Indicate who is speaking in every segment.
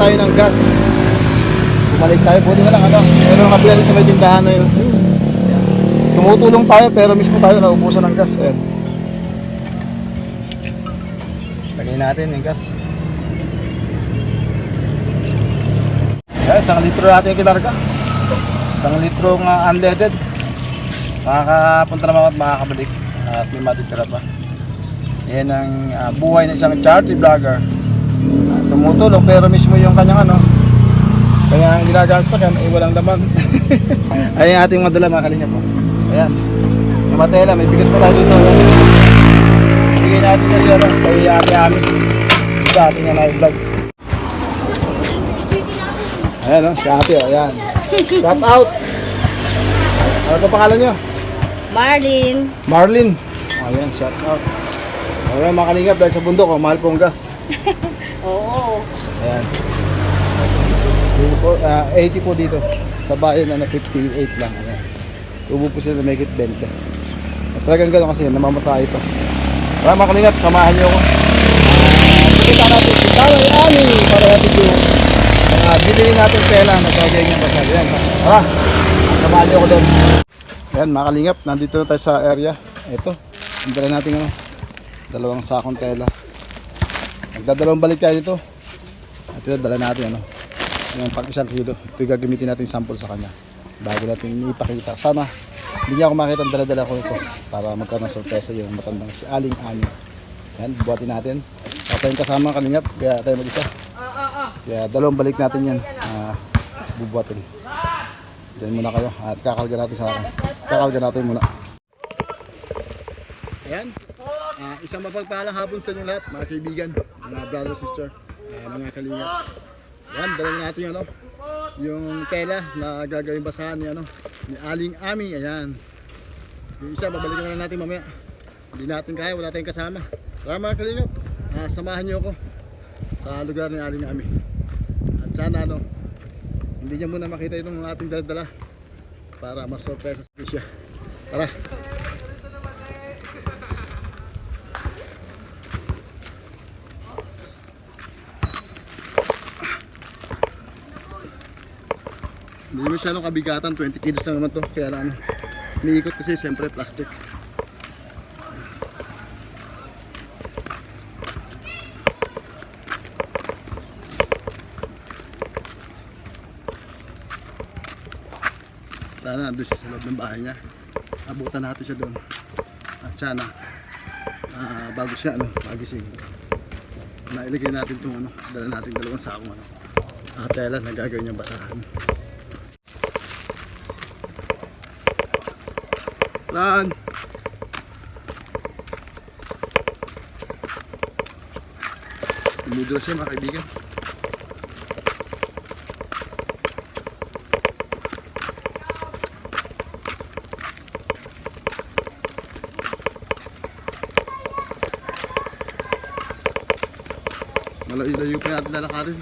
Speaker 1: tayo ng gas. Bumalik tayo, buti na lang ano. Meron kabila din sa may tindahan na yun. Tumutulong tayo pero mismo tayo naubusan ng gas. Ayan. Lagay natin yung gas. Ayan, 1 litro natin yung kinarga. 1 litro ng unleaded. Makakapunta naman at makakabalik. At may matitira pa. Yan ang buhay ng isang charity vlogger. Tumutulong pero mismo yung kanyang ano, kanyang ginagamit sa kanya ay walang laman. Ayan ating madala mga kalinga po. Ayan. Namatay lang, may bigas pa tayo dito. Bigay natin kasi ano, kay Ami sa ating na-vlog. Ayan o, si Ate o, ayan. Shout out! Ano pa pangalan nyo?
Speaker 2: Marlin.
Speaker 1: Marlin. Ayan, shout out. Ayan mga kalingap, dahil sa bundok, oh, mahal pong gas.
Speaker 2: Oo.
Speaker 1: Ayan. Dito po, 80 po dito. Sa bayan, 58 lang. Ayan. Tubo po sila na may 20. At talagang gano'n kasi, namamasahe pa. Kaya mga kalingap, samahan nyo ako. Pagkita natin si Taway Ami para natin yung bilhin natin tela na gagawin niya pasal. Ayan, tara, samahan nyo ako doon. Ayan mga kalingap, nandito na tayo sa area. Ito, dala natin ano, 2 sakong tela. Magdadalawang balik tayo dito. At ito, dala natin ano, yung pang 1 kilo. Ito yung gagamitin natin sample sa kanya bago natin ipakita. Sana hindi niya ako makita ang dala-dala ko ito para magkaroon ng sorpresa yung matandang si Aling Ani. Ayan, bubuhatin natin. Patayong kasama ang kalingap, kaya tayo mag-isa. Kaya 2 balik natin yan, bubuhatin. Diyan muna kayo at kakalga natin sa akin. Kakalga natin muna. Ayan. Isang mapagpalang hapon sa inyo lahat, mga kaibigan, mga brother, sister, mga kalingap. Ayan, dalhin natin yung, ano, yung tela na gagawin basahan ni, ano, ni Aling Ami. Ayan. Yung isa, babalikan na natin mamaya. Hindi natin kaya, wala tayong kasama. Tara mga kalingap, samahan nyo ako sa lugar ni Aling Ami. At sana ano, hindi niya muna makita itong ating dala-dala para ma-surprise siya. Tara! Hindi masyadong kabigatan, 20 kilos na naman to. Kaya na ano, umiikot kasi siyempre plastic. Sana doon siya sa loob ng bahay niya. Abutan natin siya doon. At sana bago siya ano, magising, nailagay natin itong ano, dala natin 2 sakong ano, tela na gagawin niyang basahan. Run! Lumudura siya mga kaibigan. Malayo-layo pa natin lalakarin.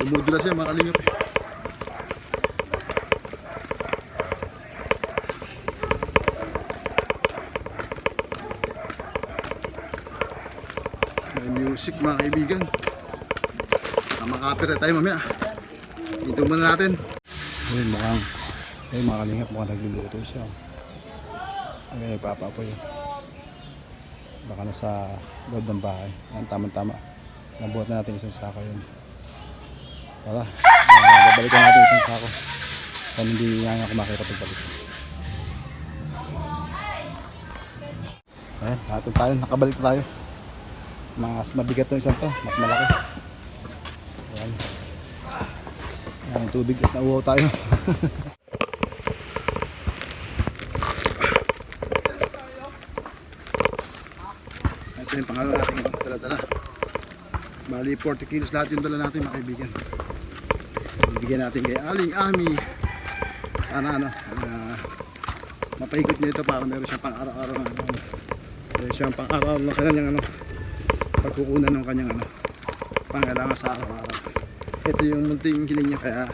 Speaker 1: Lumudura siya mga kalingap. May music mga kaibigan. Makapira tayo mamaya. Dito muna natin. Ayun mukhang mga kalingap, mukhang nagluluto siya. Ay, nagpapapoy. Baka nasa loob ng bahay. Yan, tama-tama. Nabuhat na natin isang sako yun. Tara, babalikan natin isang sako. Kaya hindi nga kumakita pagbalik. Ayan, natin tayo. Nakabalik tayo. Mas mabigat itong isang to. Mas malaki. Ayan. Ayan, yung tubig at nauwaw tayo. Ito yung pangalan natin yung dala-dala. Bali 40 kilos lahat yung dala natin mga kaibigan. Bigyan natin kay Aling Ami. Sana ano, mapahigit niya ito para meron siyang pang-araw-araw na ano. Meron siyang pang-araw na kanyang ano, pagkukunan ng kanyang ano, pangailangan sa araw-araw. Ito yung munting hiling niya kaya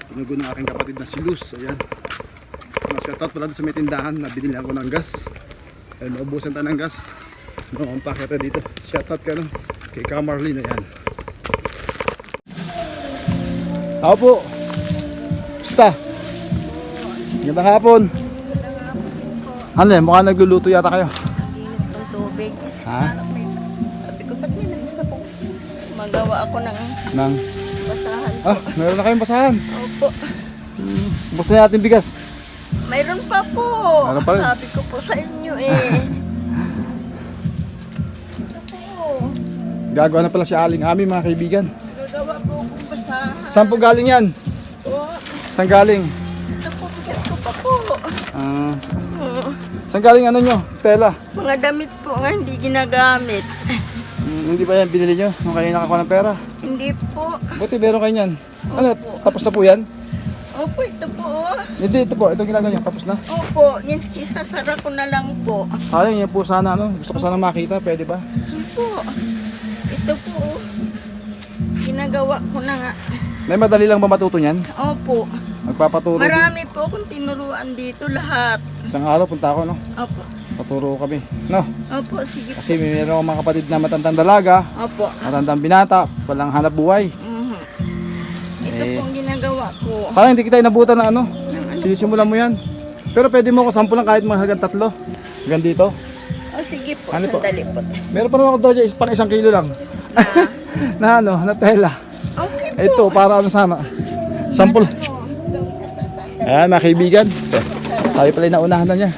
Speaker 1: tinugon ng aking kapatid na si Luz. Ayan. Shout out pala doon sa may tindahan na binili ako ng gas. Ayun, naubusan tayo ng gas. Ang paketa dito. Shoutout ka, no? Kay Kamarlene, ayan. Ako po. Basta. Gandang hapon. Ano eh, mukhang nagluluto yata kayo.
Speaker 3: Init ng tubig.
Speaker 1: Ha?
Speaker 3: Sabi ko, ba't nilagyan ako? Magawa ako ng
Speaker 1: Nang,
Speaker 3: basahan.
Speaker 1: meron na kayong basahan.
Speaker 3: Opo.
Speaker 1: Gusto na natin bigas.
Speaker 3: Mayroon pa po.
Speaker 1: Meron pa rin.
Speaker 3: Sabi ko po sa inyo eh. Ito po.
Speaker 1: Gagawa na pala si Aling Ami, mga kaibigan.
Speaker 3: Gagawa po akong basahan.
Speaker 1: Saan po galing yan?
Speaker 3: Po.
Speaker 1: Saan galing?
Speaker 3: Ito po, bigas ko pa po.
Speaker 1: Saan galing ano nyo? Tela.
Speaker 3: Mga damit po nga hindi ginagamit.
Speaker 1: Hindi ba yan binili nyo nung kayo nakakuha ng pera?
Speaker 3: Hindi po.
Speaker 1: Buti meron kayo yan. Ano,
Speaker 3: Opo.
Speaker 1: tapos na po yan?
Speaker 3: Opo, ito po.
Speaker 1: Hindi, ito po. Itong ginagawa nyo, tapos na.
Speaker 3: Opo, isasara ko na lang po.
Speaker 1: Sayang yan po sana, ano. Gusto ko sana makita, pwede ba?
Speaker 3: Po. Ito po. Ginagawa ko na nga.
Speaker 1: May madali lang ba matuto niyan?
Speaker 3: Opo.
Speaker 1: Magpapaturo.
Speaker 3: Marami po akong tinuruan dito lahat.
Speaker 1: Isang araw punta ako, no?
Speaker 3: Opo.
Speaker 1: Paturo kami. No?
Speaker 3: Opo, sige po.
Speaker 1: Kasi may meron akong mga kapatid na matandang dalaga,
Speaker 3: Opo.
Speaker 1: matandang binata, walang hanap buhay.
Speaker 3: Mhm. Ito
Speaker 1: Eh.
Speaker 3: po ang ginagawa ko.
Speaker 1: Sayang, hindi kita inabutan na ano.
Speaker 3: Ng ano?
Speaker 1: Sinisimulan mo yan. Pero pwede mo ako sampulan kahit mga hanggang 3. Hanggang dito.
Speaker 3: O sige po,
Speaker 1: Ano po?
Speaker 3: sandali po.
Speaker 1: Meron pa naman ako doon, pang 1 kilo lang.
Speaker 3: Na,
Speaker 1: Na ano, na tela.
Speaker 3: okay po.
Speaker 1: Ito, para ano sana. Sampul. Ayan, mga kaibigan. Tayo pala yung naunahan na niya.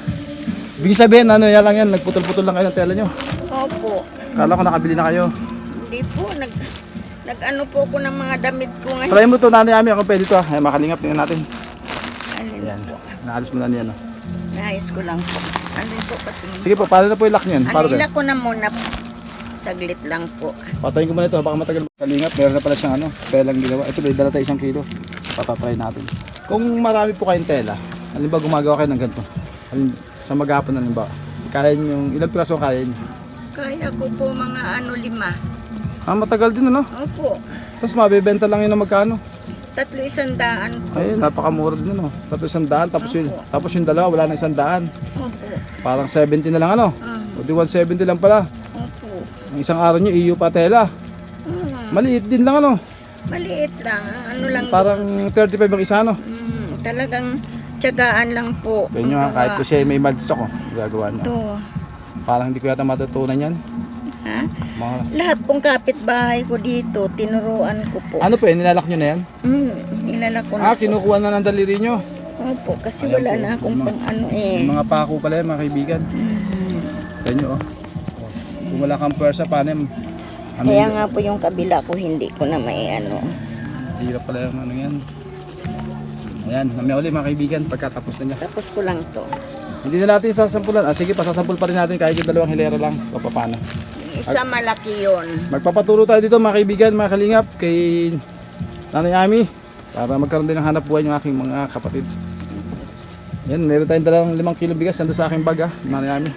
Speaker 1: Ibig sabihin, ano, yan lang yan. Nagputol-putol lang kayo ng tela nyo.
Speaker 3: Opo.
Speaker 1: Kala ko nakabili na kayo.
Speaker 3: Hindi po, nag-ano po ako ng mga damit ko ngayon.
Speaker 1: Try mo to, nanay Ami. Ako pwede to. Ayan, makalingap. Tingnan natin.
Speaker 3: Alin
Speaker 1: Ayan.
Speaker 3: po.
Speaker 1: Naalis mo na niyan. Oh.
Speaker 3: Nais ko lang po. Alin po patingin.
Speaker 1: Sige po, paano na po yung lock niyan? Para
Speaker 3: Anila ko na muna po. Saglit lang po.
Speaker 1: Patayin ko muna ito. Baka matagal. Kalingap. Meron na pala siyang ano, telang ginawa. Ito, may dala tayo 1 kilo. Patatry natin. Kung marami po kayong tela, halimbawa gumagawa kayo ng ganito. Sa maghapon na halimbawa. Kaya nyo yung ilang piraso ang kaya nyo?
Speaker 3: Kaya ko po mga 5.
Speaker 1: Matagal din ano?
Speaker 3: Opo.
Speaker 1: Tapos mabibenta lang yun ng magkano?
Speaker 3: 300 po.
Speaker 1: Ay, napakamura din ano. Tapos 100,
Speaker 3: Opo.
Speaker 1: tapos yung dalawa wala na 100.
Speaker 3: Opo.
Speaker 1: Parang 70 na lang ano. O di 170 lang pala.
Speaker 3: Opo.
Speaker 1: Ang isang araw nyo, iyo pa tela. Maliit din lang ano.
Speaker 3: Maliit lang. Ano lang.
Speaker 1: Parang 35 ang isa ano.
Speaker 3: Talagang tiyagaan lang po.
Speaker 1: Kaya nyo
Speaker 3: Ang
Speaker 1: kahit
Speaker 3: gawa.
Speaker 1: ko siya may mad stock gagawa nyo.
Speaker 3: Ito.
Speaker 1: Parang hindi ko yata matutunan yan.
Speaker 3: Ha?
Speaker 1: Mga,
Speaker 3: Lahat pong kapitbahay ko dito, tinuruan ko po.
Speaker 1: ano po eh, nilalak nyo na yan?
Speaker 3: Nilala ko na po.
Speaker 1: Kinukuha na ng daliri nyo.
Speaker 3: Opo, kasi
Speaker 1: Ayan
Speaker 3: wala
Speaker 1: po.
Speaker 3: na akong
Speaker 1: Mga-
Speaker 3: pang ano eh.
Speaker 1: Yung mga pako pala yan mga kaibigan. Kaya nyo oh. Kung wala kang pwersa, paano yung... Ano
Speaker 3: Kaya
Speaker 1: yun?
Speaker 3: nga po yung kabila ko, hindi ko na may ano.
Speaker 1: Hirap pala yung ano yan. Ayan, mamaya ulit mga kaibigan pagkatapos na niya.
Speaker 3: Tapos ko lang to.
Speaker 1: Hindi na natin sasampulan. Sige, pasasampul pa rin natin kahit yung 2 hilera lang. O paano.
Speaker 3: Yung isa malaki yun.
Speaker 1: Magpapaturo tayo dito mga kaibigan, mga kalingap kay Nanay Ami para magkaroon din ng hanap buhay yung aking mga kapatid. Yan, meron tayong dalang 5 kilo bigas nandun sa aking bag Nanay Ami.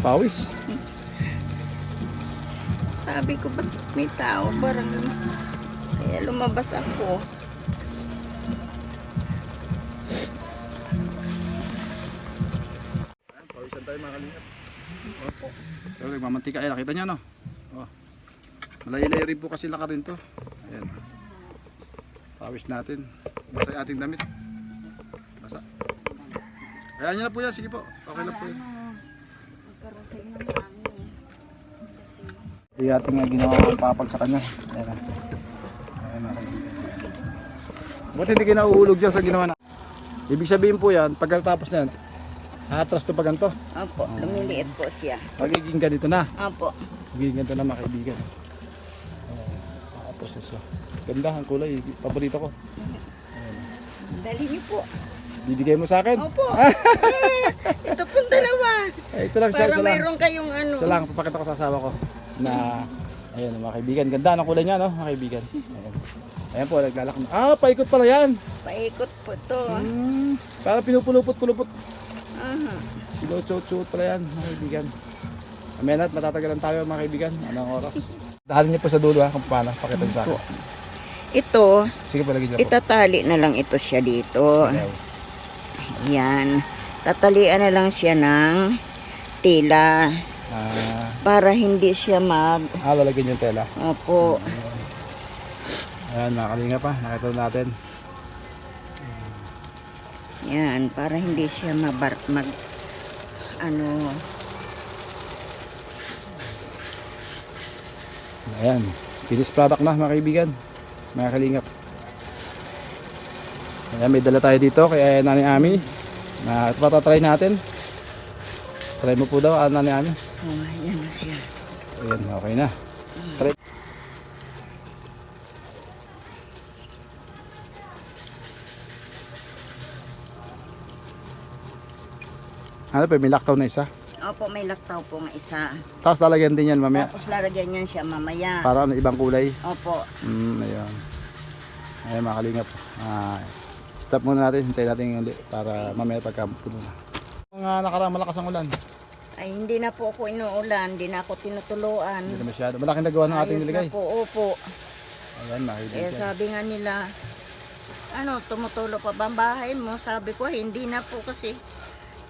Speaker 1: Pawis.
Speaker 3: Sabi ko, ba't may tao? Parang kaya lumabas ako.
Speaker 1: Pawisan tayo mga kalingap. Opo. Pero nagmamantika. Ayan, nakita niya no? Oh. Malay-lay rin po kasi laka rin to. Ayan. Pawis natin. Basa yung ating damit. Basa. Kaya niya na po yan. Sige po. Okay lang po yan.
Speaker 3: Magkaroon kayo ng hangin. Kasi
Speaker 1: Ito yung ating ginawa ng papag sa kanya. Ayan. Ayan mga kaibigan. Buti hindi kayo nauulog dyan sa ginawa na. Ibig sabihin po yan, pagkatapos na yan, atras to pag ganito.
Speaker 3: Opo, lumiliit po siya.
Speaker 1: Magiging ganito na.
Speaker 3: Opo.
Speaker 1: Magiging ganito na mga kaibigan. Proseso. Ganda ang kulay. Paborito ko.
Speaker 3: Dali niyo po.
Speaker 1: Bibigay mo sa akin?
Speaker 3: Opo. Ito pong dalawa.
Speaker 1: Ay, ito lang.
Speaker 3: Para
Speaker 1: Isa lang.
Speaker 3: mayroon kayong ano.
Speaker 1: Isa lang. Papakita ko sa asawa ko. Na, ayan mga kaibigan. Ganda ang kulay niya no mga kaibigan. Ayan. Ayan po. Naglalak na. Paikot pala yan.
Speaker 3: Paikot po to.
Speaker 1: Para pinupulupot-pulupot.
Speaker 3: Aha.
Speaker 1: Sinuot-suot pala yan mga kaibigan. Amenat, matatagalan tayo mga kaibigan. Anong oras? Dahalin niyo po sa dulo kung paano. Pakita niyo sa akin.
Speaker 3: Ito,
Speaker 1: Sige po, lagi niyo po.
Speaker 3: itatali na lang ito siya dito.
Speaker 1: Okay.
Speaker 3: Yan. Tatalian na lang siya ng tela para hindi siya
Speaker 1: lalagyan yung tela.
Speaker 3: Opo.
Speaker 1: Ayan, nakalinga pa. Nakita natin.
Speaker 3: Yan, para hindi siya
Speaker 1: Ayan. Finished product na mga kaibigan. Mga kalingap. Ayan, may dala tayo dito kay Nanay Ami. Na patatry natin. Try mo po daw, Nanay Ami.
Speaker 3: Oh, yan na siya.
Speaker 1: Ayan, okay na. Try. Ano pa, may laktaw na isa.
Speaker 3: Opo, may laktaw po nga isa.
Speaker 1: Tapos lalagyan din yan mamaya.
Speaker 3: Tapos lalagyan niyan siya mamaya.
Speaker 1: Para ano, ibang kulay.
Speaker 3: Opo.
Speaker 1: Ayun. Ayan mga kalingap. Stop muna natin. Hintayin natin yung ulit para mamaya pagkapuno na. Mga nakarang malakas ang ulan.
Speaker 3: Ay, hindi na po ako inuulan. Hindi na ako tinutuluan.
Speaker 1: Hindi na masyado. Malaking nagawa ng ating
Speaker 3: Ayos
Speaker 1: niligay.
Speaker 3: na po, opo.
Speaker 1: Ayan mga
Speaker 3: Kaya
Speaker 1: kaibigan.
Speaker 3: sabi nga nila, tumutulo pa ba ang bahay mo? Sabi ko, hindi na po kasi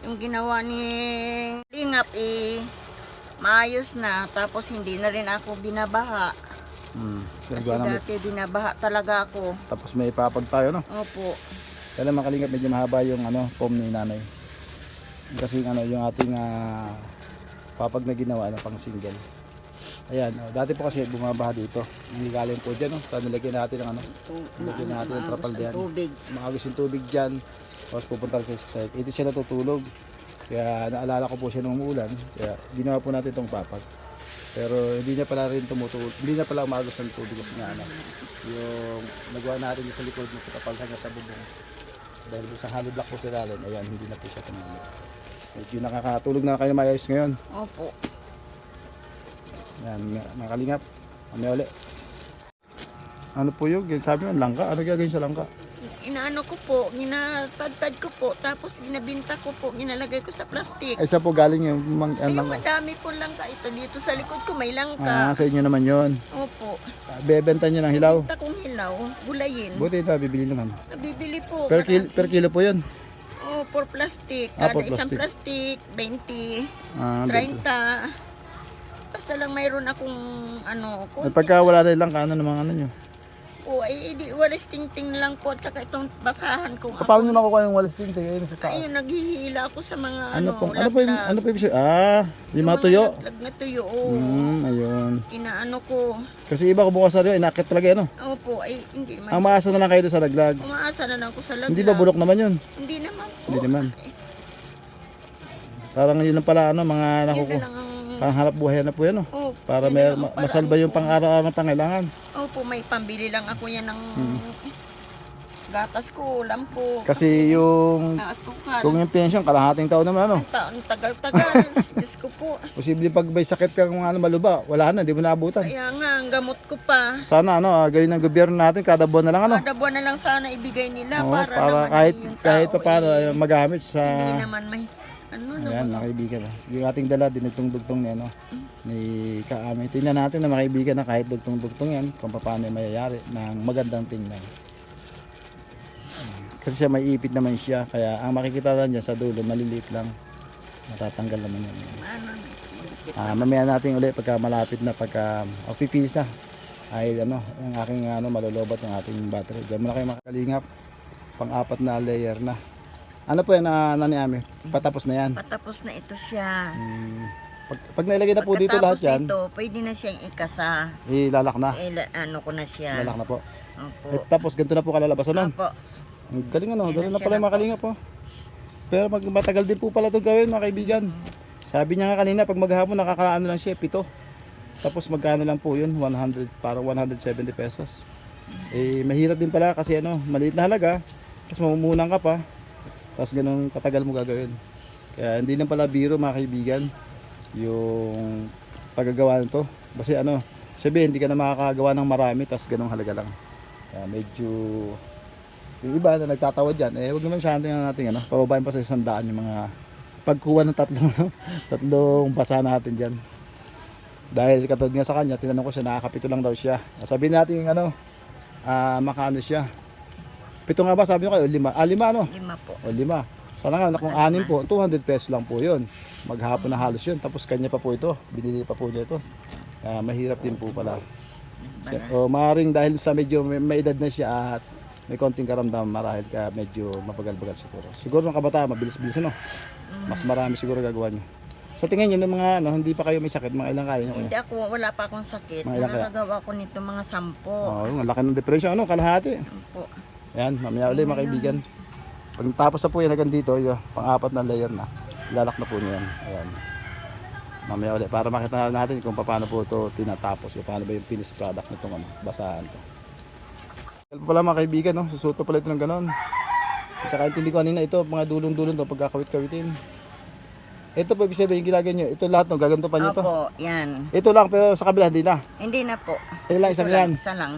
Speaker 3: yung ginawa ni Lingap maayos na. Tapos hindi na rin ako binabaha. Kasi
Speaker 1: Nagawa namin.
Speaker 3: dati binabaha talaga ako.
Speaker 1: Tapos may ipapag tayo, no?
Speaker 3: Opo.
Speaker 1: Kaya mga kalingap, medyo mahaba yung foam ni nanay. Kasi yung ating papag na ginawa pang single. Ayan, dati po kasi bumabaha dito. Hindi galing po dyan, no? So nilagyan natin ng nilagyan natin ng trapal diyan.
Speaker 3: Tubig.
Speaker 1: Maagos yung tubig dyan. Tapos pupunta sa site. Ito siya natutulog. Kaya naalala ko po siya nung umuulan. Kaya ginawa po natin itong papag. Pero hindi na pala rin tumutulog. Hindi na pala umagos ng tubig kasi nga yung nagawa natin sa likod ng trapal hanggang sa bubong. Dahil sa hollow block po sa lalim, ayan, hindi na po siya tumulog. Medyo nakakatulog na kayo maayos ngayon.
Speaker 3: Opo.
Speaker 1: Yan, mga kalingap. Kami ulit. Ano po yun? Sabi mo, langka? Ano gagawin sa langka?
Speaker 3: Inaano ko po, ginatadtad ko po, tapos ginabinta ko po, ginalagay ko sa plastic.
Speaker 1: Ay, saan po galing yung
Speaker 3: Ay,
Speaker 1: langka?
Speaker 3: madami po langka. Ito dito sa likod ko may langka.
Speaker 1: Sa inyo naman yun.
Speaker 3: Opo.
Speaker 1: Bebenta nyo ng hilaw?
Speaker 3: Benta kong hilaw, gulayin.
Speaker 1: Buti ito, bibili naman.
Speaker 3: Nabibili po.
Speaker 1: Per kilo po yun?
Speaker 3: Oh, for plastic.
Speaker 1: For
Speaker 3: Kada isang
Speaker 1: plastic.
Speaker 3: plastic, 20,
Speaker 1: Ganito.
Speaker 3: 30. Basta lang mayroon akong konti.
Speaker 1: Pagka wala na lang, ano naman ano nyo?
Speaker 3: Po, ay di walis tingting lang po, tsaka itong basahan kong
Speaker 1: Paano nyo nakukuha yung walis din? Ayun sa taas.
Speaker 3: Ayun, naghihila ako sa mga
Speaker 1: Ano po yung,
Speaker 3: laglag.
Speaker 1: ano po yung, yung mga tuyo?
Speaker 3: Laglag na tuyo, oo.
Speaker 1: Ayun.
Speaker 3: Inaano ko.
Speaker 1: Kasi iba kumuha sa rin, inakit talaga ano?
Speaker 3: Opo, ay hindi man.
Speaker 1: Ang maasa na lang kayo doon sa laglag.
Speaker 3: Umaasa na lang ako sa laglag.
Speaker 1: Hindi ba bulok naman yun?
Speaker 3: Hindi naman po.
Speaker 1: Hindi naman. Parang yun lang pala, mga
Speaker 3: Yun
Speaker 1: nakukuha.
Speaker 3: na lang ang...
Speaker 1: Panghanap buhay na po yan, no?
Speaker 3: Opo,
Speaker 1: Para
Speaker 3: yun
Speaker 1: may
Speaker 3: na lang ang
Speaker 1: masalba
Speaker 3: paraan
Speaker 1: yung
Speaker 3: ko.
Speaker 1: pang-araw-araw na pangailangan.
Speaker 3: Opo, may pambili lang ako yan ng gatas ko, ulam ko.
Speaker 1: Kasi yung,
Speaker 3: asukal.
Speaker 1: kung yung pension, kalahating taon naman, ano?
Speaker 3: Ang taon, tagal-tagal. Diyos ko po.
Speaker 1: Posible pag may sakit ka kung maluba, wala na, di mo naabutan.
Speaker 3: Kaya nga, ang gamot ko pa.
Speaker 1: Sana, gawin ng gobyerno natin, kada buwan na lang, ano?
Speaker 3: Kada buwan na lang sana ibigay nila
Speaker 1: Oo,
Speaker 3: para naman
Speaker 1: kahit
Speaker 3: yung
Speaker 1: pa paano magamit sa...
Speaker 3: hindi naman may
Speaker 1: Ayan, mga kaibigan. Yung ating dala, dinugtong-dugtong niya, ni Kaami. Tingnan natin na mga kaibigan na kahit dugtong-dugtong yan, kung paano mayayari ng magandang tingnan. Kasi siya may ipit naman siya, kaya ang makikita lang dyan sa dulo, maliliit lang. Matatanggal naman yan. Mamaya natin ulit pagka malapit na, pagka pipilis na. Ay yung aking malulobat ng ating battery. Diyan muna kayo makakalingap. Pang-apat na layer na. Ano po yan, Nani Ami? Patapos na yan.
Speaker 3: patapos na ito siya.
Speaker 1: Pag nailagay na po dito lahat yan,
Speaker 3: ito, pwede na siyang ikasa.
Speaker 1: ilalak na.
Speaker 3: Ano ko na siya.
Speaker 1: Lalak na po.
Speaker 3: Opo.
Speaker 1: Tapos ganito na po kalalabasan nun.
Speaker 3: Opo.
Speaker 1: Ang galing
Speaker 3: Yan
Speaker 1: ganun na
Speaker 3: na
Speaker 1: pala
Speaker 3: siya
Speaker 1: yung mga kalingap po. Pero matagal din po pala ito gawin mga kaibigan. Sabi niya nga kanina, pag maghapon nakakaano lang siya, 7. Tapos magkano lang po yun, 100, parang 170 pesos. Mahirap din pala kasi maliit na halaga. Tapos mamumunan ka pa. Tapos ganun katagal mo gagawin. Kaya hindi lang pala biro mga kaibigan yung paggagawa nito. Kasi sabihin hindi ka na makakagawa ng marami tapos ganung halaga lang. Kaya medyo yung iba na nagtatawad dyan, wag naman siya natin pababain pa sa 100 yung mga pagkuha ng tatlong basa natin dyan. Dahil katulad nga sa kanya, tinanong ko siya, nakakapito lang daw siya. Sabihin natin makaano siya. 7 nga ba sabi nyo kayo? 5? 5
Speaker 3: 5 po.
Speaker 1: O 5. Sana nga, kung 6 po, 200 pesos lang po yun. Maghapon na halos yun. Tapos kanya pa po ito. Binili pa po niya ito. Mahirap din po pala. O maaaring dahil sa medyo may edad na siya at may konting karamdaman marahil ka medyo mabagal-bagal siguro. Siguro ng kabataan, mabilis-bilis ano. Mas marami siguro gagawa niya. Sa tingin niyo ng mga hindi pa kayo may sakit, mga ilang kaya niyo?
Speaker 3: Hindi ako, wala pa akong sakit.
Speaker 1: Mga ilan kaya?
Speaker 3: Nakakagawa ko nito mga 10.
Speaker 1: Ang laki ng diferensya, kalahati.
Speaker 3: Po.
Speaker 1: Ayan, mamaya ulit mga kaibigan. Pag natapos na po yan hanggang dito, pang-4 na layer na. Ilalak na po niya yan. Ayan. Mamaya ulit para makita natin kung paano po ito tinatapos. Paano ba yung finished product nitong basahan to. Kaya pala mga kaibigan, susuto pala ito ng ganon. Kakaintindi ko kanina ito, mga dulong-dulong to pagkakawit-kawitin. Ito po ibig sabihin ginagawa nyo. Ito lahat gaganto pa nyo ito.
Speaker 3: Opo, yan.
Speaker 1: Ito lang pero sa kabila hindi na.
Speaker 3: Hindi na po.
Speaker 1: Ito lang isang
Speaker 3: Ito lang,
Speaker 1: yan.
Speaker 3: Isa lang.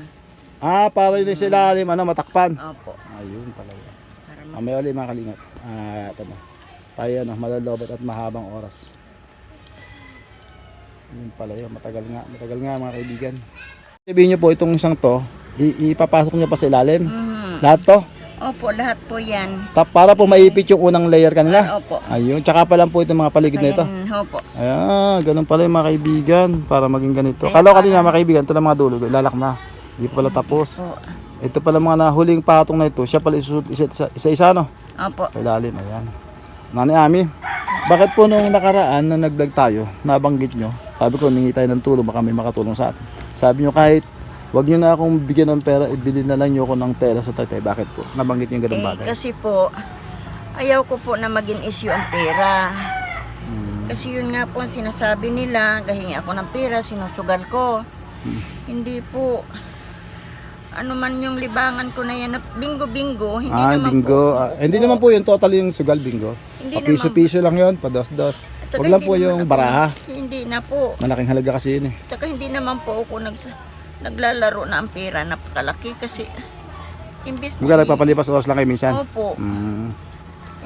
Speaker 1: Para yun sila matakpan.
Speaker 3: Opo.
Speaker 1: Ayun pala yun.
Speaker 3: Para
Speaker 1: Mamaya ulit mga kalingap. Ito na. Tayo malalobot at mahabang oras. Yun pala yun. Matagal nga mga kaibigan. Sabihin nyo po itong isang to, ipapasok nyo pa sa ilalim. Lahat to?
Speaker 3: Opo, lahat po yan.
Speaker 1: Para po maipit yung unang layer kanila.
Speaker 3: Opo.
Speaker 1: Ayun. Tsaka pa lang po itong mga paligid na ito.
Speaker 3: Ayan, opo.
Speaker 1: Ayan. Ganun pala yung mga kaibigan. Para maging ganito.
Speaker 3: Kaya
Speaker 1: Kala ko kanina mga kaibigan. Ito lang mga dulo. Ilalak na. Hindi pa pala tapos.
Speaker 3: Opo.
Speaker 1: Ito pala mga nahuling patong na ito. Siya pala isusunod isa-isa no?
Speaker 3: Opo.
Speaker 1: Ilalim, ayan. Nani Ami, bakit po nung nakaraan na nag-vlog tayo, nabanggit nyo, sabi ko ningi tayo ng tulong, baka may makatulong sa atin. Sabi nyo kahit wag nyo na akong bigyan ng pera, ibili na lang nyo ako ng tela sa tatay. Bakit po? Nabanggit nyo yung ganung bagay.
Speaker 3: Kasi po, ayaw ko po na maging issue ang pera. Kasi yun nga po ang sinasabi nila, gahingi ako ng pera, sinusugal ko. Hindi po. Ano man yung libangan ko na yan, na bingo-bingo, hindi naman
Speaker 1: bingo.
Speaker 3: po.
Speaker 1: Hindi naman po yung total yung sugal bingo.
Speaker 3: Hindi
Speaker 1: Piso-piso lang yun, pados-dos.
Speaker 3: At saka
Speaker 1: Wag lang
Speaker 3: hindi
Speaker 1: po
Speaker 3: naman
Speaker 1: yung
Speaker 3: ako-
Speaker 1: baraha.
Speaker 3: Hindi na po.
Speaker 1: Malaking halaga kasi yun eh.
Speaker 3: Tsaka hindi naman po ako naglalaro na ang pera, napakalaki kasi imbis
Speaker 1: Mga nagpapalipas oras lang kayo minsan.
Speaker 3: Opo.
Speaker 1: Mm.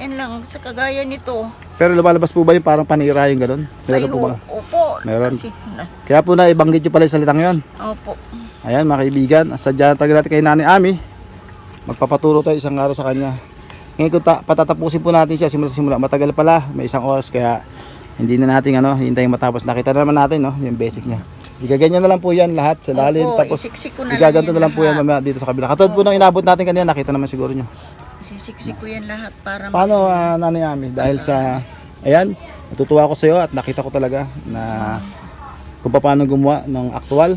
Speaker 3: Yan lang, sa kagaya nito.
Speaker 1: Pero lumalabas po ba yung parang panira yung gano'n? Meron po ba?
Speaker 3: Opo.
Speaker 1: Meron.
Speaker 3: Kasi,
Speaker 1: Kaya po na ibanggit nyo pala yung salitang yun.
Speaker 3: opo.
Speaker 1: Ayan mga kaibigan, sadya tagal natin kay Nani Ami. Magpapaturo tayo isang araw sa kanya. Ngayon kung patatapusin po natin siya simula. Matagal pala, may 1 oras kaya hindi na natin hintayin matapos. Nakita na naman natin yung basic niya. Igaganyan na lang po yan lahat sa lalim.
Speaker 3: Opo,
Speaker 1: Tapos
Speaker 3: isiksik ko na
Speaker 1: igaganto na lang po yan
Speaker 3: lahat.
Speaker 1: mamaya dito sa kabila. Katulad po nang inabot natin kanina, nakita naman siguro nyo.
Speaker 3: Isisiksik ko yan lahat para
Speaker 1: Paano Nani Ami? Dahil sa, ayan, natutuwa ko sa iyo at nakita ko talaga na kung paano gumawa ng aktual.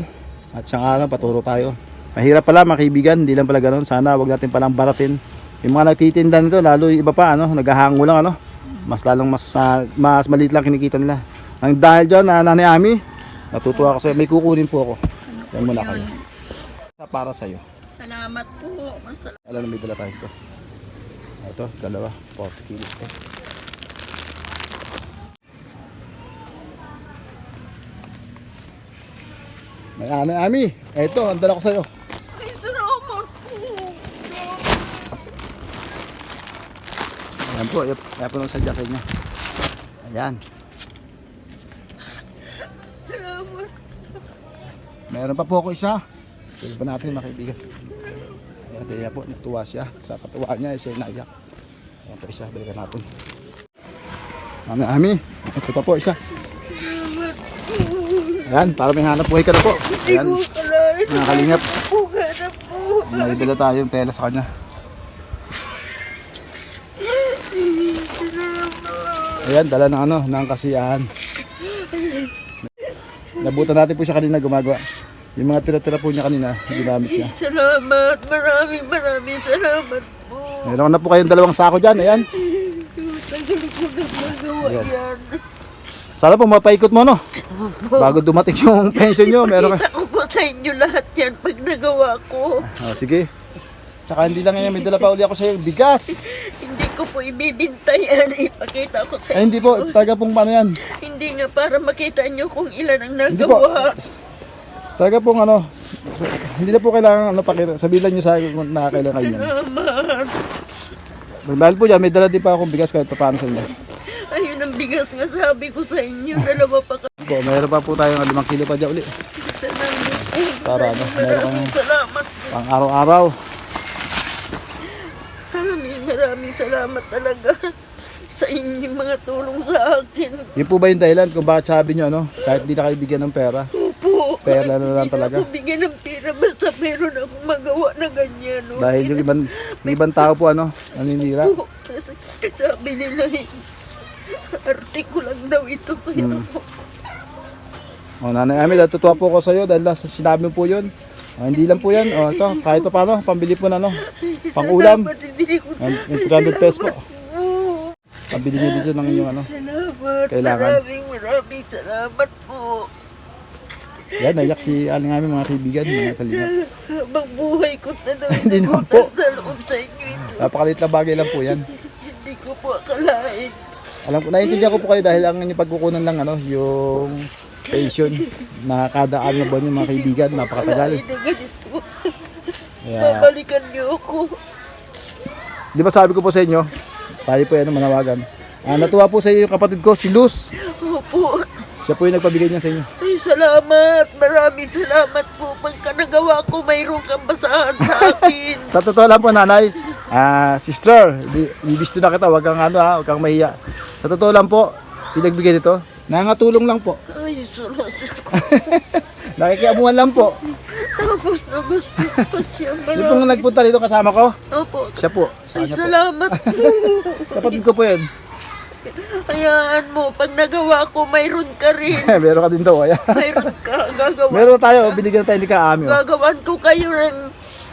Speaker 1: At siyang araw, paturo tayo. Mahirap pala mga kaibigan, hindi lang pala ganoon. Sana wag natin palang baratin. Yung mga nagtitinda nito, lalo yung iba pa, naghahango lang, mas lalong mas maliit lang kinikita nila. Ang dahil dyan, Nani Ami, natutuwa ako sa'yo. May kukunin po ako. Yan muna kayo. Para sa'yo.
Speaker 3: Salamat po.
Speaker 1: Alam na may dala tayo ito. Ito, dalawa, 40 kilos. May Ami, ito, ang dala ko sa'yo.
Speaker 3: Ay, salamat po.
Speaker 1: Ayan po, yan po nung sadya sa inyo. Ayan.
Speaker 3: Salamat.
Speaker 1: Meron pa po ako isa. Sige pa natin mga kaibigan. Ayan po, natuwa siya. Sa katuwa niya, siya naiyak. Ayan po isa, balikan natin. Ami, ito pa po isa. Ayan, para may hanap buhay ka na po. Ayan, mga kalingap. May dala tayong tela sa kanya. Ayan, dala ng ng kasiyahan. Nabutan natin po siya kanina gumagawa. Yung mga tira-tira po niya kanina, ginamit niya.
Speaker 3: Salamat. Maraming salamat po.
Speaker 1: Meron na po kayong 2 sako dyan, ayan.
Speaker 3: Tagal ko nagagawa
Speaker 1: Ayan.
Speaker 3: yan.
Speaker 1: Sana po mapaikot mo, bago dumating yung pension nyo, meron ka.
Speaker 3: Ipakita ko po sa inyo lahat yan pag nagawa ko.
Speaker 1: Sige. Tsaka hindi lang yan, may dala pa uli ako sa iyo, bigas.
Speaker 3: Hindi ko po ibibintay yan. Ipakita ko sa
Speaker 1: Ay, hindi po, talaga pong paano yan.
Speaker 3: Hindi nga para makita nyo kung ilan ang
Speaker 1: Hindi po.
Speaker 3: nagawa.
Speaker 1: Talaga pong hindi na po kailangan sabihin lang nyo sa akin kung nakakailangan kayo yan.
Speaker 3: Salamat.
Speaker 1: Dahil po dyan, may dala din pa akong bigas kahit paano sa inyo.
Speaker 3: Ayun ang bigas nga sabi ko sa inyo. 2 pa ka.
Speaker 1: Po, mayroon pa po tayong 5 kilo pa dyan uli.
Speaker 3: Salamat.
Speaker 1: Para meron kang
Speaker 3: Salamat.
Speaker 1: pang araw-araw.
Speaker 3: Maraming salamat talaga. sa inyong mga tulong sa akin.
Speaker 1: Yun po ba yung dahilan kung bakit sabi nyo, ano, kahit di na kayo bigyan ng pera?
Speaker 3: Opo.
Speaker 1: Pera na lang talaga.
Speaker 3: Hindi ako bigyan ng pera basta meron akong magawa na ganyan. No?
Speaker 1: Dahil yung ibang tao po, ano, naninira.
Speaker 3: Po, kasi sabi nila artikulan daw ito. Kaya po.
Speaker 1: O, Nanay Ami, natutuwa po ko sa iyo dahil sinabi mo po yun. O, hindi lang po yan. O, ito, kahit pa paano, pambili po na, no, pang-ulam.
Speaker 3: Salamat, ibili ko.
Speaker 1: Yung 300 pesos po.
Speaker 3: Po.
Speaker 1: Pambili nyo dito ng inyong, ano.
Speaker 3: Salamat.
Speaker 1: Kailangan.
Speaker 3: Maraming salamat po.
Speaker 1: Yan, naiyak si Aling Ami, mga kaibigan, mga kalingap.
Speaker 3: Habang buhay ko na daw
Speaker 1: Hindi naman po.
Speaker 3: sa loob sa inyo ito.
Speaker 1: Napakaliit na bagay lang po yan.
Speaker 3: Hindi ko po akalain.
Speaker 1: Alam ko, naiintindihan ko po kayo dahil ang inyong pagkukunan lang, ano, yung pension na kada ano ba yung mga kaibigan, napakatagal.
Speaker 3: Akalain na ganito.
Speaker 1: Kaya,
Speaker 3: Babalikan niyo ako.
Speaker 1: di ba sabi ko po sa inyo, tayo po yan ang manawagan. Natuwa po sa iyo yung kapatid ko, si Luz.
Speaker 3: Opo.
Speaker 1: Siya po yung nagpabigay niya sa inyo.
Speaker 3: Ay, salamat. Maraming salamat po. Pagka nagawa ko, mayroon kang basahan sa akin.
Speaker 1: Sa totoo lang po, nanay, sister, ibisto na kita, wag kang ano ha, wag kang mahiya. Sa totoo lang po, pinagbigay dito, nangatulong lang po.
Speaker 3: Ay, salamat ko.
Speaker 1: Nakikiamuhan lang po.
Speaker 3: Tapos nagastos pa siya.
Speaker 1: Yung pong nagpunta dito kasama ko,
Speaker 3: Opo.
Speaker 1: siya po.
Speaker 3: Ay,
Speaker 1: Sana po.
Speaker 3: salamat po.
Speaker 1: Kapatid ko po yun.
Speaker 3: Hayaan mo, pag nagawa ko, mayroon ka rin.
Speaker 1: Meron ka din daw, kaya.
Speaker 3: Mayroon ka, gagawa.
Speaker 1: Meron tayo, binigyan tayo ni Kaami.
Speaker 3: Gagawan ko kayo ng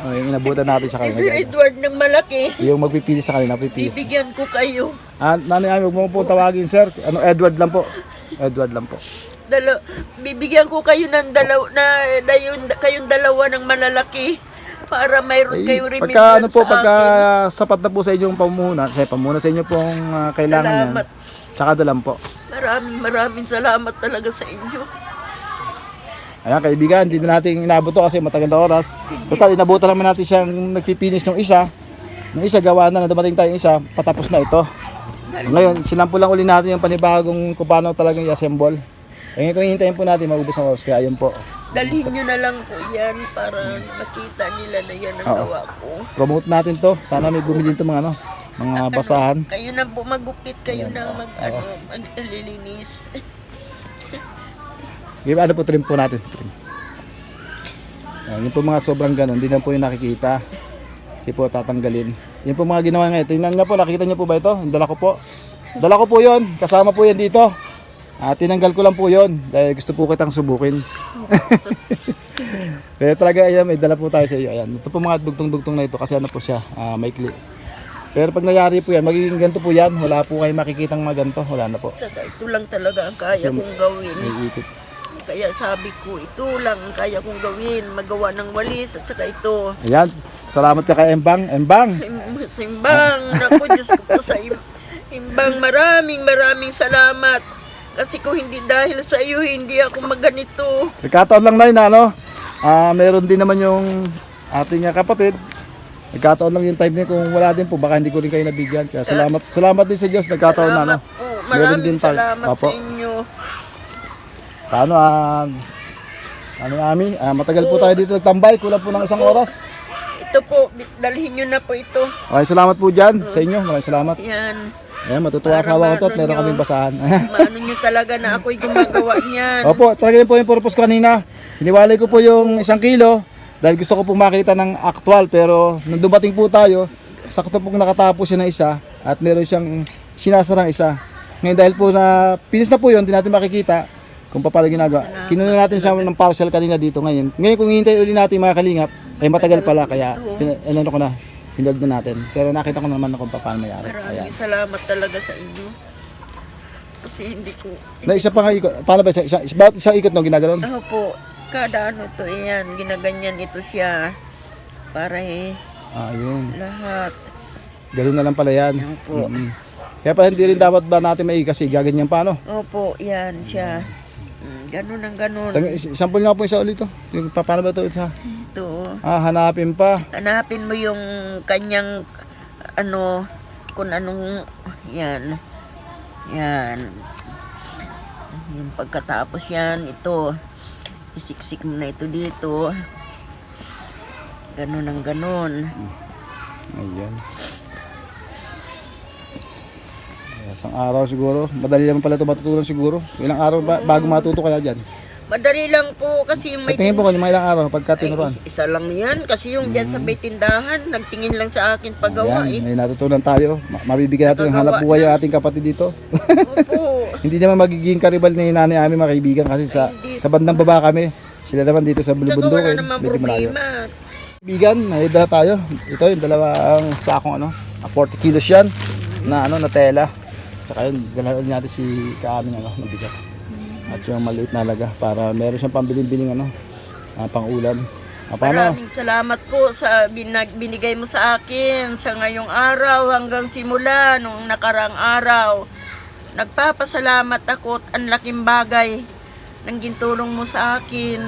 Speaker 1: Yung inabutan natin sa
Speaker 3: ni
Speaker 1: kanya.
Speaker 3: Sir Edward ng malaki.
Speaker 1: Yung magpipili sa kanila, pipili.
Speaker 3: Bibigyan ko kayo.
Speaker 1: Nanay Ami, huwag mo po tawagin, sir. Ano, Edward lang po. Edward lang po.
Speaker 3: Bibigyan ko kayo ng kayong dalawa ng malalaki para mayroon
Speaker 1: Ay,
Speaker 3: kayong remembrance
Speaker 1: pagka ano po,
Speaker 3: sa
Speaker 1: pagka
Speaker 3: akin.
Speaker 1: sapat na po sa inyong pamuhunan, kasi pamuhunan sa inyo pong kailangan yan.
Speaker 3: Salamat.
Speaker 1: Tsaka dalam po.
Speaker 3: Maraming salamat talaga sa inyo.
Speaker 1: Ayan kaibigan, hindi na natin inabot to kasi matagal na oras. Total, inabutan naman natin siyang nagpipinis ng isa. Ng isa, gawa na dumating tayong isa, patapos na ito. Ngayon, sinampo lang uli natin yung panibagong kung paano talagang i-assemble. Ngayon kung hihintayin po natin, maubos ang oras. Kaya ayun po.
Speaker 3: Dalhin nyo na lang po yan para makita nila na yan ang
Speaker 1: Oo.
Speaker 3: gawa ko.
Speaker 1: Promote natin to. Sana may bumili ito mga, mga basahan.
Speaker 3: Kayo na po magupit, kayo na maglilinis.
Speaker 1: Give, ano po, trim po natin. Trim. Ayan, yung po mga sobrang ganon, hindi lang po yung nakikita. Kasi po tatanggalin. Yung po mga ginawa ngayon. Tingnan nga po, nakita niyo po ba ito? Yung dala ko po. Dala ko po yun. Kasama po yan dito. Tinanggal ko lang po yun. Dahil gusto po kitang subukin. Pero talaga, ayan, may dala po tayo sa iyo. Ayan. Ito po mga dugtong-dugtong na ito. Kasi ano po siya, maikli. Pero pag nangyari po yan, magiging ganito po yan. Wala po kayo makikitang mga ganito. Wala na po.
Speaker 3: Tsaka ito lang talaga ang kaya kong gawin.
Speaker 1: May ikot.
Speaker 3: Kaya sabi ko, ito lang ang kaya kong gawin. Magawa ng walis at saka ito.
Speaker 1: Ayan. Salamat ka kay Embang. Embang!
Speaker 3: Simbang, naku Diyos ko po sa Imbang, maraming salamat. Kasi kung hindi dahil sa iyo, hindi ako maganito.
Speaker 1: Nagkataon lang na yun, ano? Meron din naman yung ating kapatid. Nagkataon lang yung time niya. Kung wala din po, baka hindi ko rin kayo nabigyan. Kaya salamat din sa Diyos. Nagkataon na, ano?
Speaker 3: Salamat po.
Speaker 1: Meron din
Speaker 3: Maraming
Speaker 1: tayo.
Speaker 3: salamat
Speaker 1: Opo.
Speaker 3: sa inyo.
Speaker 1: Paano, Ami? Matagal po tayo dito nagtambay. Kulang po ng isang oras.
Speaker 3: Ito po, dalhin nyo na po ito.
Speaker 1: Okay, salamat po dyan sa inyo. Maraming salamat.
Speaker 3: Yan.
Speaker 1: Ayan, matutuwa
Speaker 3: Para
Speaker 1: sa awa ko to at
Speaker 3: maano
Speaker 1: meron
Speaker 3: nyo.
Speaker 1: kaming basahan.
Speaker 3: Maano nyo talaga na ako'y gumagawa niyan.
Speaker 1: Opo, talaga yun po yung purpose ko kanina. Hiniwalay ko po yung 1 kilo dahil gusto ko po makita ng actual. Pero nung dumating po tayo, sakto pong nakatapos yun ng isa at meron siyang sinasarang isa. Ngayon dahil po na pinis na po yun, hindi natin makikita kung paano ginagawa. Kinuha natin siya ng parcel kanina dito ngayon. Ngayon kung hihintay uli natin mga kalingap, ay matagal pala kaya ano ko na, hinod na natin. Pero nakita ko naman kung paano mayari. Ayan.
Speaker 3: Maraming salamat talaga sa inyo. Kasi hindi ko...
Speaker 1: Na isa pa nga ikot, paano ba? Isang ikot no, ginaganon?
Speaker 3: Opo, kada ano to, yan, ginaganyan ito siya. Para
Speaker 1: Yun.
Speaker 3: lahat.
Speaker 1: Ganun na lang pala yan.
Speaker 3: Opo.
Speaker 1: Kaya pala hindi rin dapat ba natin maigi kasi gaganyan pa no?
Speaker 3: Opo, yan siya. Ganun ang ganun.
Speaker 1: Sample nga po isa ulit to. Yung paano ba ito isa?
Speaker 3: Ito.
Speaker 1: Hanapin pa.
Speaker 3: Hanapin mo yung kanyang ano, kung anong yan. Yan. Yung pagkatapos yan, ito. Isiksik mo na ito dito. Ganun ang ganun.
Speaker 1: Ayan. Isang araw siguro. Madali naman pala ito matutunan siguro. Ilang araw bago matuto kaya dyan?
Speaker 3: Madali lang po kasi yung
Speaker 1: Sa tingin po kung yung mga ilang araw pagka
Speaker 3: Ay,
Speaker 1: tinuruan.
Speaker 3: isa lang yan kasi yung dyan sa may tindahan, nagtingin lang sa akin paggawa
Speaker 1: Ayan,
Speaker 3: eh.
Speaker 1: may natutunan tayo. Mabibigyan natin ng hanap
Speaker 3: Nakagawa
Speaker 1: buhay
Speaker 3: na.
Speaker 1: yung ating kapatid dito.
Speaker 3: Opo.
Speaker 1: Hindi naman magiging karibal ni nanay Ami mga kaibigan kasi sa
Speaker 3: Ay, hindi.
Speaker 1: sa bandang baba kami. Sila naman dito sa
Speaker 3: Tsaka wala
Speaker 1: Bulubundukin.
Speaker 3: namang
Speaker 1: Medyo malayo.
Speaker 3: problema.
Speaker 1: Kaibigan, may dala tayo. Ito yung dalawang sakong 40 kilos yan na na tela. Tsaka yun, dalawin natin si kaaming na bigas. At yung maliit na halaga para meron siyang pambiling-biling pang-ulam. Paano?
Speaker 3: Maraming salamat po sa binigay mo sa akin sa ngayong araw hanggang simula nung nakarang araw. Nagpapasalamat ako at ang laking bagay ng gintulong mo sa akin.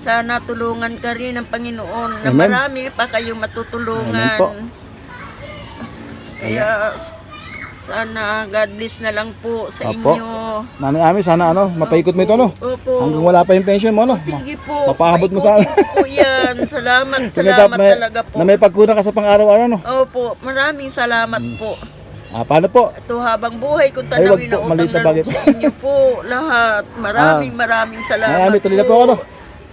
Speaker 3: Sana tulungan ka rin ng Panginoon na
Speaker 1: Amen.
Speaker 3: marami pa kayong
Speaker 1: Amen
Speaker 3: matutulungan.
Speaker 1: po.
Speaker 3: Kaya sana God bless na lang po sa
Speaker 1: Opo.
Speaker 3: inyo.
Speaker 1: Nanay Ami, sana mapaikot mo ito
Speaker 3: Opo.
Speaker 1: Hanggang wala pa yung pension mo
Speaker 3: Sige po.
Speaker 1: Mapahabot mo sa
Speaker 3: paikutin ko po yan. Salamat
Speaker 1: May-
Speaker 3: talaga po.
Speaker 1: Na may pagkunan ka sa pang-araw-araw
Speaker 3: Opo, maraming salamat po.
Speaker 1: Paano po?
Speaker 3: Ito habang buhay kung
Speaker 1: Ay, wag
Speaker 3: tanawin
Speaker 1: po,
Speaker 3: na
Speaker 1: maliit
Speaker 3: utang
Speaker 1: na
Speaker 3: na
Speaker 1: bagay
Speaker 3: loob
Speaker 1: po.
Speaker 3: sa inyo po. Lahat. Maraming salamat
Speaker 1: Nanay Ami, tuloy na po ako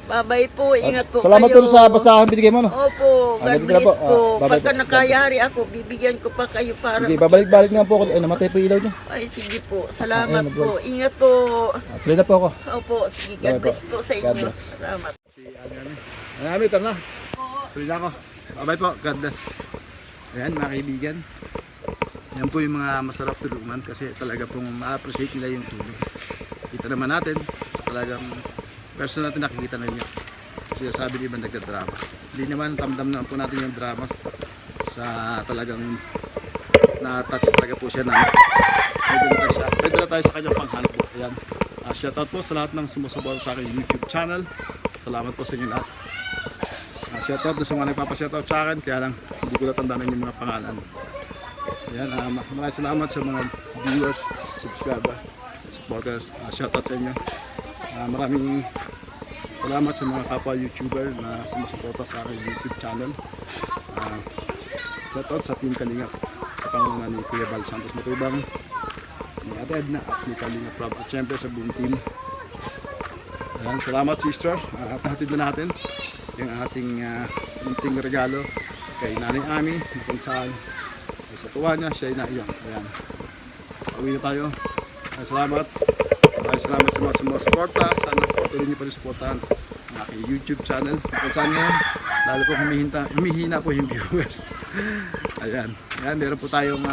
Speaker 3: Bye-bye po. Ingat po
Speaker 1: Salamat
Speaker 3: kayo.
Speaker 1: po sa basahan binigay mo
Speaker 3: Opo, God
Speaker 1: ganito na
Speaker 3: bless
Speaker 1: po.
Speaker 3: po.
Speaker 1: Bye-bye
Speaker 3: Pagka
Speaker 1: po.
Speaker 3: nakayari ako, bibigyan ko pa kayo para
Speaker 1: Sige, babalik-balik nga po ako. Ay, namatay po yung ilaw niyo.
Speaker 3: Ay, sige po. Salamat
Speaker 1: Ayun,
Speaker 3: po. Ingat po.
Speaker 1: Tuloy na po ako.
Speaker 3: Opo, sige.
Speaker 1: Bye-bye
Speaker 3: God bless po sa
Speaker 1: God
Speaker 3: inyo.
Speaker 1: bless.
Speaker 3: Salamat.
Speaker 1: Si Nanay Ami, tara na. Tuloy na ako. Bye-bye po. God bless. Ayan, mga kaibigan. Yan po yung mga masarap tulungan kasi talaga pong ma-appreciate nila yung tulong. Kita naman natin, talagang personal natin nakikita na niyo. Kasi sabi ni iba nagka-drama. Hindi naman ramdam naman po natin yung drama sa talagang na-touch talaga po siya na may dala tayo sa kanyang panghanap po. Ayan. Shoutout po sa lahat ng sumusuporta sa aking YouTube channel. Salamat po sa inyo lahat. Shoutout doon sa mga nagpapa-shoutout sa akin kaya lang hindi ko natandaan yung mga pangalan. Ayan, maraming salamat sa mga viewers, subscriber, supporters. Shoutout sa inyo. Maraming salamat sa mga kapwa YouTuber na sumusuporta sa aking YouTube channel. Shoutout sa Team Kalingap sa pangunan ni Kuya Bal Santos Matubang, ni Ate Edna at ni Kalingap Rob at syempre sa buong team. Ayan, salamat sister. At hatid na natin yung ating munting regalo kay Nanay Ami na kung saan sa tuwa niya siya ay naiyak. Ayan. Pauwi na tayo. Salamat. Salamat sa mga sumusuporta. Sana patuloy niyo pa rin suportahan ang aking YouTube channel. Kung saan ngayon, lalo po humihina po yung viewers. Ayan. Ayan, meron po tayong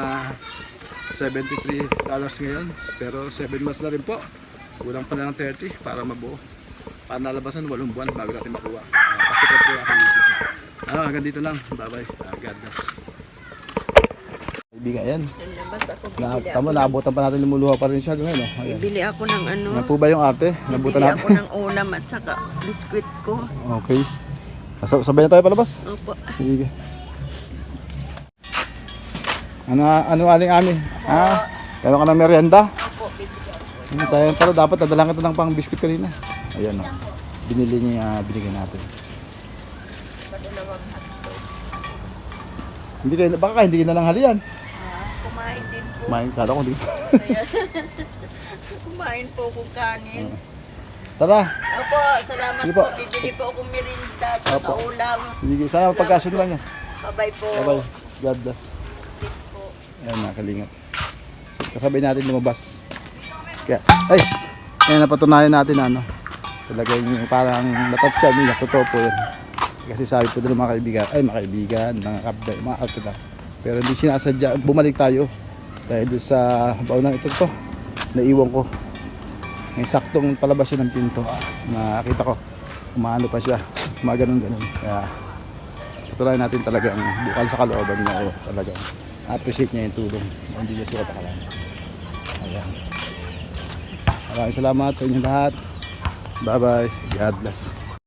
Speaker 1: $73 ngayon. Pero 7 months na rin po. Kulang pa na ng 30 para mabuo. Para nalabasan 8 buwan bago natin makuha. Pasipot po aking YouTube. Hanggang dito lang. Bye-bye. God bless. Kaibigan, ayan. Tama, naabutan pa natin, lumuluha pa rin siya ngayon. Ayan.
Speaker 3: Bibili ako ng ano.
Speaker 1: Yan po ba yung ate? Nabutan
Speaker 3: Bibili
Speaker 1: natin.
Speaker 3: ako ng ulam at saka biskwit ko.
Speaker 1: Okay. Sabay na tayo palabas.
Speaker 3: Opo.
Speaker 1: Sige. Ano aling Ami? Kaya ka ng merienda?
Speaker 3: Opo, bibili ako.
Speaker 1: Sayang pala, dapat nadalang ito ng pang biscuit kanina. Ayan o. Binili niya, binigay natin. Hindi kayo, baka hindi na lang halian.
Speaker 3: Kumain din po.
Speaker 1: Kumain, kala ko dito.
Speaker 3: Kumain po akong kanin.
Speaker 1: Tara,
Speaker 3: Opo, salamat
Speaker 1: Sige
Speaker 3: po.
Speaker 1: po.
Speaker 3: Bibili po akong merinda at
Speaker 1: Opo.
Speaker 3: saka ulam.
Speaker 1: sige, sana pagkasunod lang yan.
Speaker 3: Bye-bye po.
Speaker 1: Bye-bye. God bless.
Speaker 3: Peace po.
Speaker 1: Ayan, nakalingat. So, kasabay natin lumabas. Kaya, ay! Ayan, napatunayan natin na talaga yung parang natat siya niya. Totoo po yun. Kasi sabi po doon mga kaibigan, mga kabda, mga outlet. Pero hindi sinasadya, bumalik tayo. Dahil doon sa baunang ito naiwan ko. May saktong palabas siya ng pinto. Nakita ko, umano pa siya. Mga ganun-ganun. Kaya, patunayan natin talaga ang bukal sa kalooban niya. Talaga, appreciate niya yung tulong. Hindi niya sukat akalan. Ayan. Maraming salamat sa inyo lahat. Bye-bye. God bless.